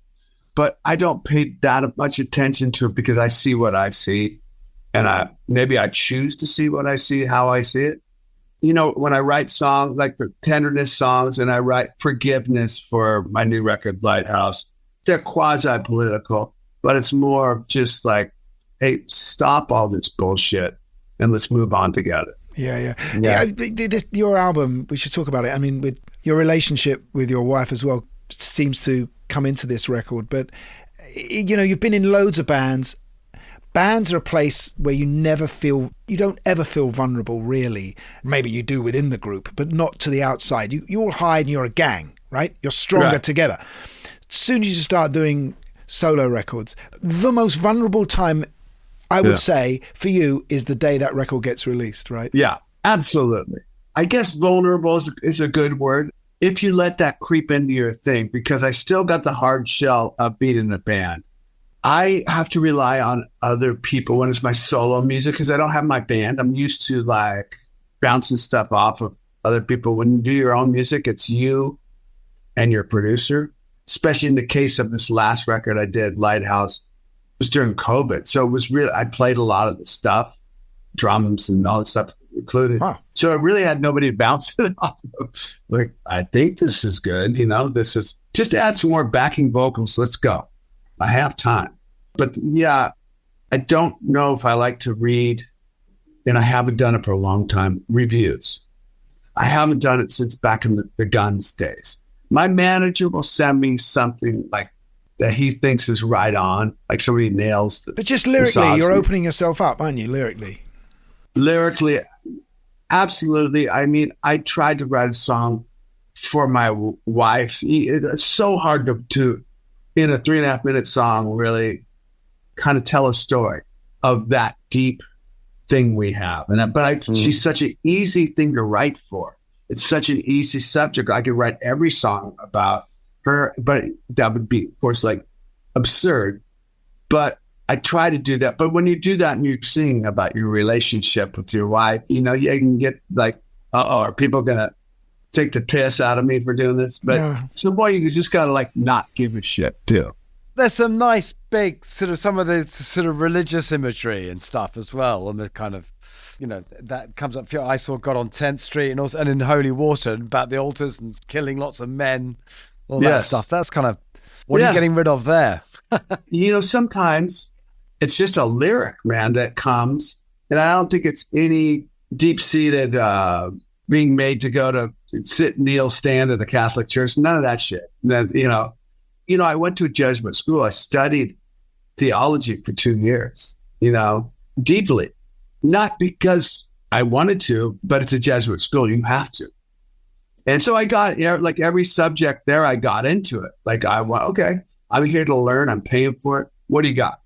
but I don't pay that much attention to it because I see what I see, and maybe I choose to see what I see, how I see it. You know, when I write songs like the tenderness songs, and I write forgiveness for my new record, Lighthouse, they're quasi-political, but it's more just like, hey, stop all this bullshit and let's move on together. Yeah. Your album, we should talk about it. I mean, with your relationship with your wife as well seems to come into this record, but you know, you've been in loads of bands. Bands are a place where you don't ever feel vulnerable, really. Maybe you do within the group, but not to the outside. You all hide and you're a gang, right? You're stronger together. As soon as you start doing solo records, the most vulnerable time, I would say, for you is the day that record gets released, right? Yeah, absolutely. I guess vulnerable is a good word. If you let that creep into your thing, because I still got the hard shell of being in a band. I have to rely on other people when it's my solo music because I don't have my band. I'm used to like bouncing stuff off of other people. When you do your own music, it's you and your producer, especially in the case of this last record I did, Lighthouse. It was during COVID. So it was really, I played a lot of the stuff, drums and all that stuff included. Wow. So I really had nobody to bounce it off of. Like, I think this is good. You know, this is just add some more backing vocals. Let's go. I have time. But yeah, I don't know if I like to read, and I haven't done it for a long time, reviews. I haven't done it since back in the Guns days. My manager will send me something like that he thinks is right on, like somebody nails the But just lyrically, you're opening yourself up, aren't you, lyrically? Lyrically, absolutely. I mean, I tried to write a song for my wife. It's so hard to in a 3.5-minute song, really kind of tell a story of that deep thing we have. She's such an easy thing to write for. It's such an easy subject. I could write every song about her, but that would be, of course, like absurd. But I try to do that. But when you do that and you sing about your relationship with your wife, you know, you can get like, are people going to take the piss out of me for doing this? But so, boy, you just got to like not give a shit too. There's some nice big some of the sort of religious imagery and stuff as well, and the kind of, you know, that comes up. I saw God on 10th Street and also, and in Holy Water, about the altars and killing lots of men, all that stuff. That's kind of, what are you getting rid of there? You know, sometimes it's just a lyric, man, that comes, and I don't think it's any deep-seated being made to go to sit, kneel, stand at the Catholic Church. None of that shit. Then, you know, I went to a Jesuit school. I studied theology for 2 years, you know, deeply. Not because I wanted to, but it's a Jesuit school. You have to. And so I got, like every subject there, I got into it. Like okay, I'm here to learn. I'm paying for it. What do you got?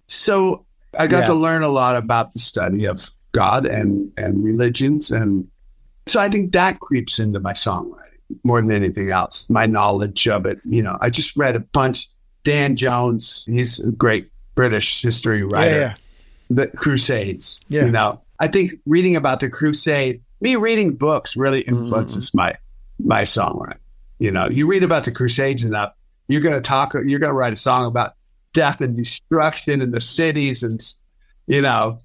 So I got to learn a lot about the study of God and religions. And so I think that creeps into my songwriting more than anything else, my knowledge of it. You know, I just read a bunch. Dan Jones, he's a great British history writer. The Crusades. You know, I think reading about the Crusade, me reading books really influences my songwriting. You know, you read about the Crusades enough, you're going to write a song about death and destruction in the cities and, you know,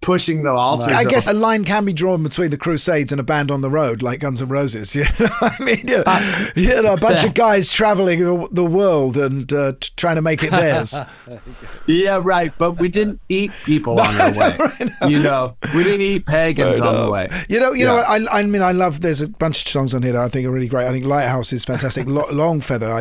pushing the altars. I guess a line can be drawn between the Crusades and a band on the road like Guns N' Roses. You know what I mean? You know, a bunch of guys traveling the world and trying to make it theirs. Yeah, right. But we didn't eat people on our way. You know, we didn't eat pagans on the way. You know. I mean, I love. There's a bunch of songs on here that I think are really great. I think Lighthouse is fantastic. Longfeather,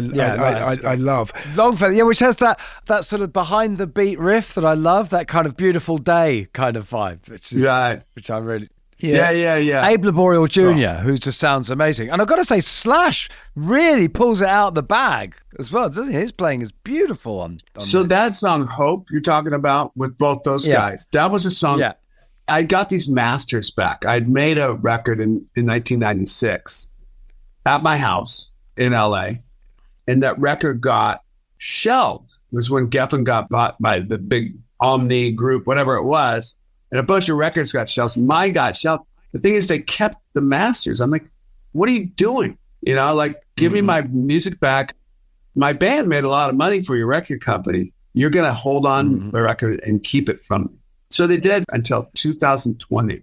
I love. Longfeather, which has that sort of behind the beat riff that I love. That kind of Beautiful Day kind of vibe, which I really. Yeah. Abe Laboriel Jr., who just sounds amazing. And I've got to say, Slash really pulls it out of the bag as well, doesn't he? His playing is beautiful on So that song, Hope, you're talking about with both those guys, that was a song. Yeah. I got these masters back. I'd made a record in 1996 at my house in LA, and that record got shelved. It was when Geffen got bought by the big Omni group, whatever it was. And a bunch of records got shelved. Mine got shelved. The thing is, they kept the masters. I'm like, what are you doing? You know, like, give me my music back. My band made a lot of money for your record company. You're going to hold on the record and keep it from me. So they did until 2020.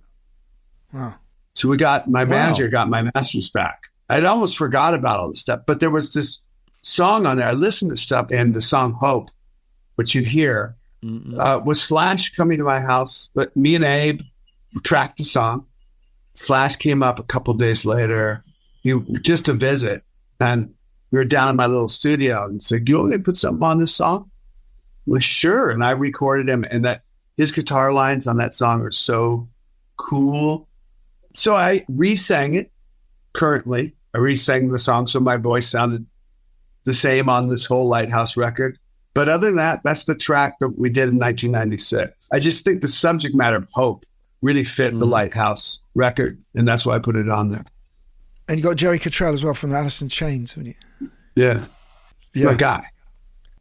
Wow. So my manager got my masters back. I'd almost forgot about all this stuff, but there was this song on there. I listened to stuff, and the song Hope, which you hear, was Slash coming to my house. But me and Abe tracked the song. Slash came up a couple days later, just to visit. And we were down in my little studio and said, "You want me to put something on this song?" Well, sure. And I recorded him, and that his guitar lines on that song are so cool. So I re-sang it currently. I re-sang the song so my voice sounded the same on this whole Lighthouse record. But other than that, that's the track that we did in 1996. I just think the subject matter of Hope really fit the Lighthouse record, and that's why I put it on there. And you got Jerry Cottrell as well from the Alice in Chains, haven't you? Yeah. He's my guy.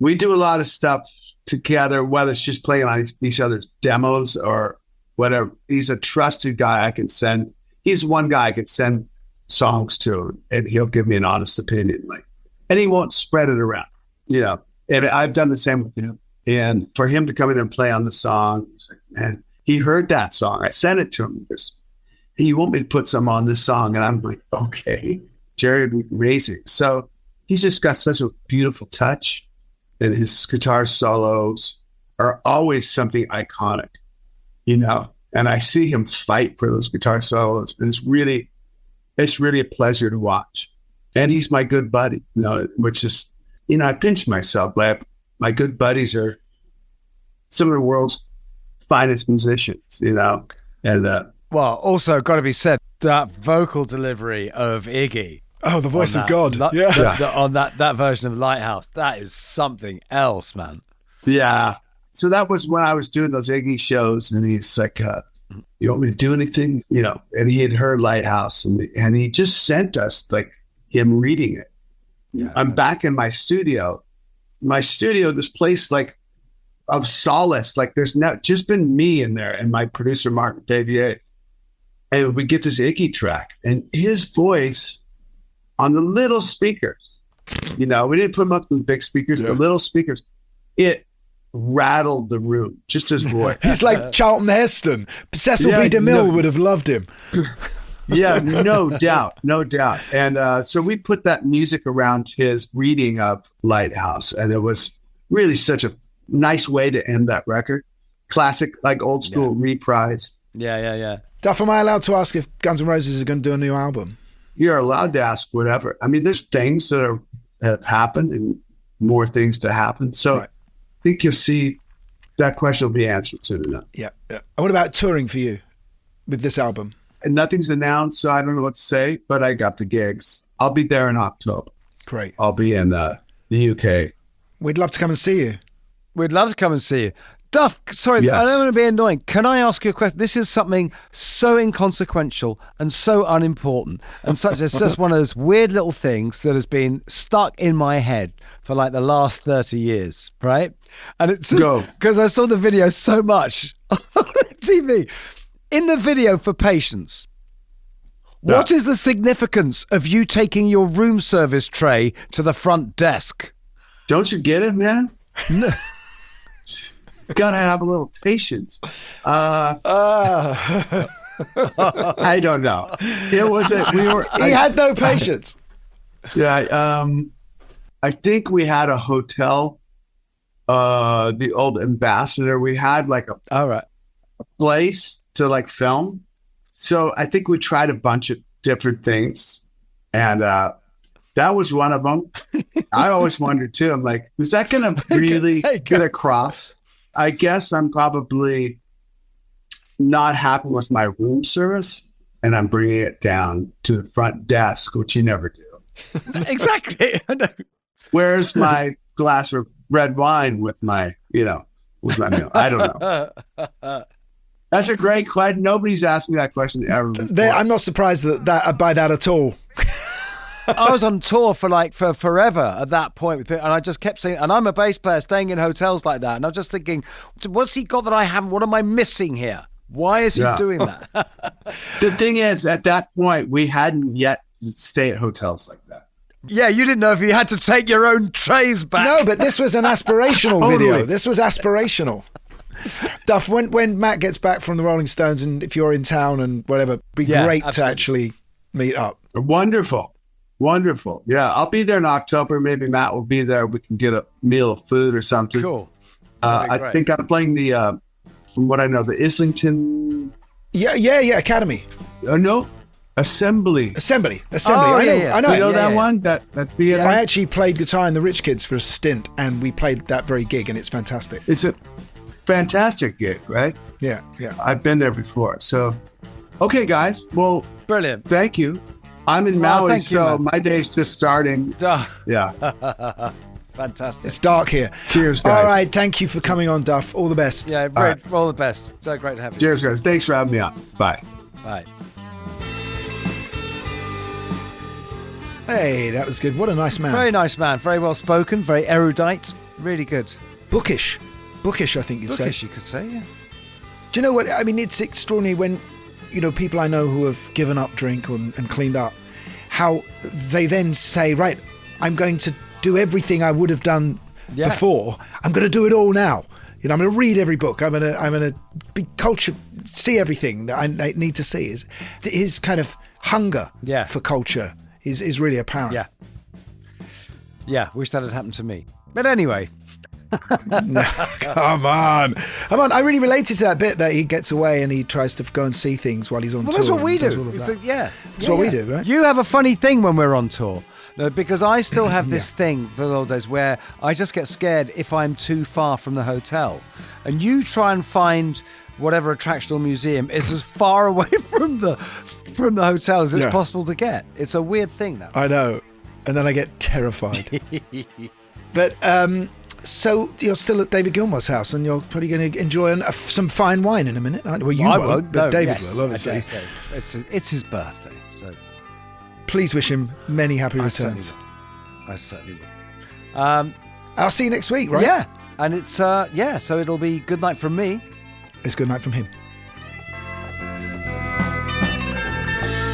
We do a lot of stuff together, whether it's just playing on each other's demos or whatever. He's a trusted guy I can send. He's one guy I could send songs to, and he'll give me an honest opinion. And he won't spread it around, you know. And I've done the same with him. And for him to come in and play on the song, he's like, man, he heard that song. I sent it to him. He goes, "Hey, you want me to put some on this song?" And I'm like, okay. Jerry would be amazing. So he's just got such a beautiful touch, and his guitar solos are always something iconic, you know. And I see him fight for those guitar solos, and it's really a pleasure to watch. And he's my good buddy, you know, which is, you know, I pinch myself, but my good buddies are some of the world's finest musicians, you know. And well, also got to be said, that vocal delivery of Iggy. Oh, the voice of God. On that version of Lighthouse, that is something else, man. Yeah. So that was when I was doing those Iggy shows, and he's like, "You want me to do anything?" You know, and he had heard Lighthouse, and he just sent us like him reading it. Yeah, I'm back in my studio. This place like of solace. Like there's just been me in there and my producer Martin Davier, and we get this Iggy track, and his voice on the little speakers. You know, we didn't put him up to the big speakers, the little speakers. It rattled the room, just his voice. He's like Charlton Heston. Cecil B. DeMille would have loved him. Yeah, no doubt. And so we put that music around his reading of Lighthouse, and it was really such a nice way to end that record. Classic, like old school reprise. Yeah. Duff, am I allowed to ask if Guns N' Roses are going to do a new album? You're allowed to ask whatever. I mean, there's things that have happened and more things to happen. So I think you'll see that question will be answered soon enough. Yeah. And what about touring for you with this album? And nothing's announced, so I don't know what to say, but I got the gigs. I'll be there in October. Great. I'll be in the UK. We'd love to come and see you. We'd love to come and see you. Duff, sorry, Yes. I don't want to be annoying. Can I ask you a question? This is something so inconsequential and so unimportant, and such. It's just one of those weird little things that has been stuck in my head for like the last 30 years, right? And it's just because I saw the video so much on TV. In the video for Patience, what is the significance of you taking your room service tray to the front desk? Don't you get it, man? No. Gotta have a little patience. I don't know. It was He had no patience. Yeah, I think we had a hotel. The old Ambassador. We had like a place to like film. So I think we tried a bunch of different things, and that was one of them. I always wondered too. I'm like, is that going to really get across? I guess I'm probably not happy with my room service, and I'm bringing it down to the front desk, which you never do. Exactly. I know. Where's my glass of red wine with my meal? I don't know. That's a great question. Nobody's asked me that question ever before. I'm not surprised by that at all. I was on tour for forever at that point, and I just kept saying, and I'm a bass player staying in hotels like that, and I'm just thinking, what's he got that I haven't? What am I missing here? Why is he doing that? The thing is, at that point, we hadn't yet stayed at hotels like that. Yeah, you didn't know if you had to take your own trays back. No, but this was an aspirational video. This was aspirational. Duff, when Matt gets back from the Rolling Stones, and if you're in town and whatever, it'd be great to actually meet up. Wonderful. Yeah, I'll be there in October. Maybe Matt will be there. We can get a meal of food or something. Cool. I think I'm playing the, from what I know, the Islington. Yeah, Academy. No, Assembly. Oh, I know. You know that one? That theater? I actually played guitar in the Rich Kids for a stint, and we played that very gig, and it's fantastic. It's a fantastic gig, right? Yeah. I've been there before. So, okay, guys. Well, brilliant. Thank you. I'm in Maui, so my day's just starting. Yeah. Fantastic. It's dark here. Cheers, guys. All right. Thank you for coming on, Duff. All the best. Yeah, great. All the best. So great to have you. Cheers, guys. Thanks for having me on. Bye. Bye. Hey, that was good. What a nice man. Very nice man. Very well spoken. Very erudite. Really good. Bookish, I think you'd say. Bookish, you could say, yeah. Do you know what? I mean, it's extraordinary when, people I know who have given up drink and cleaned up, how they then say, right, I'm going to do everything I would have done before. I'm going to do it all now. I'm going to read every book. I'm going to be cultured, see everything that I need to see. His kind of hunger for culture is really apparent. Yeah, wish that had happened to me. But anyway. No, come on. I really related to that bit that he gets away and he tries to go and see things while he's on tour. That's what we do. That's what we do, right? You have a funny thing when we're on tour. Because I still have this thing for the old days where I just get scared if I'm too far from the hotel. And you try and find whatever attraction or museum is as far away from the hotel as it's possible to get. It's a weird thing now. I know. And then I get terrified. But so you're still at David Gilmour's house and you're probably going to enjoy some fine wine in a minute, aren't you? Well, you won't, but David will, obviously. It's his birthday, so... Please wish him many happy returns. I certainly will. I'll see you next week, right? Yeah. And it's, so it'll be good night from me. It's good night from him.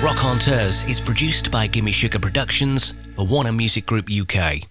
Rockonteurs is produced by Gimme Sugar Productions for Warner Music Group UK.